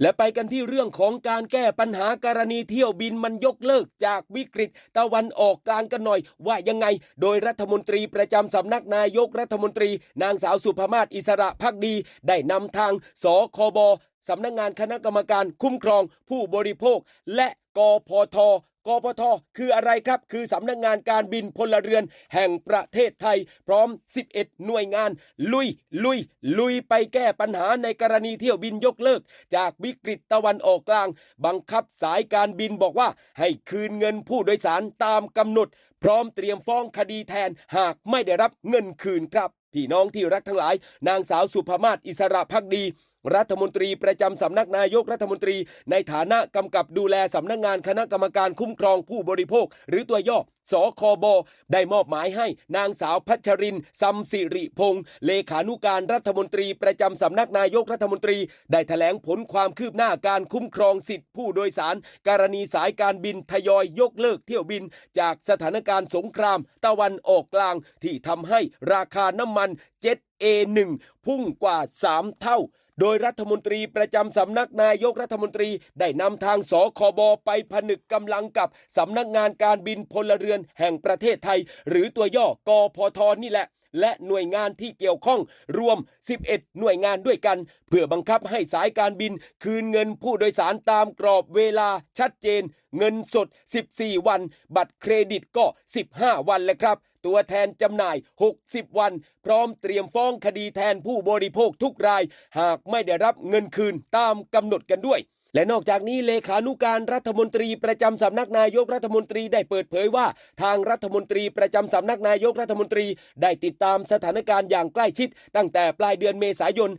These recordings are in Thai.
และไปกันที่เรื่องของการแก้ปัญหากรณีเที่ยวบินมันยกเลิกจากวิกฤตตะวันออกกลางกันหน่อยว่ายังไงโดยรัฐมนตรีประจำสำนักนายกรัฐมนตรีนางสาวสุภมาศอิสระภักดีได้นำทางสคบสำนักงานคณะกรรมการคุ้มครองผู้บริโภคและกพทคืออะไรครับคือสำนักงานการบินพลเรือนแห่งประเทศไทยพร้อม11หน่วยงานลุยไปแก้ปัญหาในกรณีเที่ยวบินยกเลิกจากวิกฤตตะวันออกกลางบังคับสายการบินบอกว่าให้คืนเงินผู้โดยสารตามกำหนดพร้อมเตรียมฟ้องคดีแทนหากไม่ได้รับเงินคืนครับพี่น้องที่รักทั้งหลายนางสาวสุภมาศอิสระภักดีรัฐมนตรีประจำสำนักนายกรัฐมนตรีในฐานะกำกับดูแลสำนักงานคณะกรรมการคุ้มครองผู้บริโภคหรือตัวย่อสคบได้มอบหมายให้นางสาวพัชรินทร์ซัมสิริพงษ์เลขานุการรัฐมนตรีประจำสำนักนายกรัฐมนตรีได้แถลงผลความคืบหน้าการคุ้มครองสิทธิผู้โดยสารกรณีสายการบินทยอยยกเลิกเที่ยวบินจากสถานการณ์สงครามตะวันออกกลางที่ทำให้ราคาน้ำมันเจ็ต A1 พุ่งกว่า3 เท่าโดยรัฐมนตรีประจำสำนักนายกรัฐมนตรีได้นำทางสคบไปผนึกกำลังกับสำนักงานการบินพลเรือนแห่งประเทศไทยหรือตัวย่อกพทนี่แหละและหน่วยงานที่เกี่ยวข้องรวม11หน่วยงานด้วยกันเพื่อบังคับให้สายการบินคืนเงินผู้โดยสารตามกรอบเวลาชัดเจนเงินสด14วันบัตรเครดิตก็15วันเลยครับตัวแทนจำหน่าย60วันพร้อมเตรียมฟ้องคดีแทนผู้บริโภคทุกรายหากไม่ได้รับเงินคืนตามกำหนดกันด้วยและนอกจากนี้เลขานุการรัฐมนตรีประจำสำนักนายกรัฐมนตรีได้เปิดเผยว่าทางรัฐมนตรีประจำสำนักนายกรัฐมนตรีได้ติดตามสถานการณ์อย่างใกล้ชิดตั้งแต่ปลายเดือนเมษายน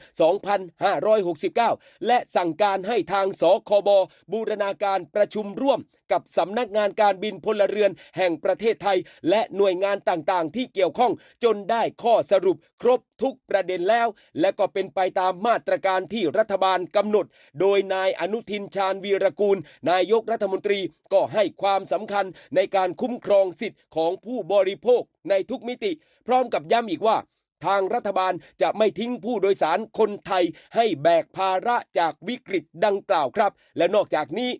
2569 และสั่งการให้ทางสคบบูรณาการประชุมร่วมกับสำนักงานการบินพลเรือนแห่งประเทศไทยและหน่วยงานต่างๆที่เกี่ยวข้องจนได้ข้อสรุปครบทุกประเด็นแล้วและก็เป็นไปตามมาตรการที่รัฐบาลกำหนดโดยนายอนุทินชาญวีรกูลนายกรัฐมนตรีก็ให้ความสำคัญในการคุ้มครองสิทธิ์ของผู้บริโภคในทุกมิติพร้อมกับย้ำอีกว่าทางรัฐบาลจะไม่ทิ้งผู้โดยสารคนไทยให้แบกภาระจากวิกฤตดังกล่าวครับและนอกจากนี้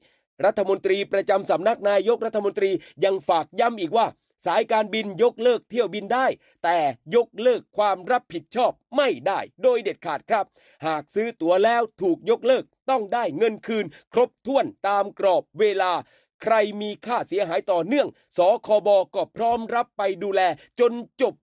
รัฐมนตรีประจำสำนักนายกรัฐมนตรียังฝากย้ำอีกว่าสายการบินยกเลิกเที่ยวบินได้แต่ยกเลิกความรับผิดชอบไม่ได้โดยเด็ดขาดครับหากซื้อตั๋วแล้วถูกยกเลิกต้องได้เงินคืนครบถ้วนตามกรอบเวลาใครมีค่าเสียหายต่อเนื่องสคบก็พร้อมรับไปดูแลจนจบ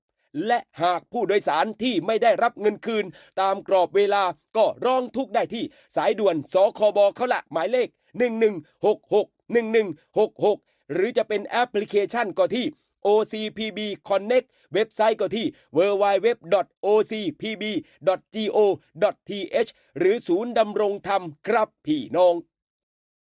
และหากผู้โดยสารที่ไม่ได้รับเงินคืนตามกรอบเวลาก็ร้องทุกข์ได้ที่สายด่วนสคบเขาละหมายเลข1166 หรือจะเป็นแอปพลิเคชันก็ที่ OCPB Connect เว็บไซต์ก็ที่ www.ocpb.go.th หรือศูนย์ดำรงธรรมครับพี่น้อง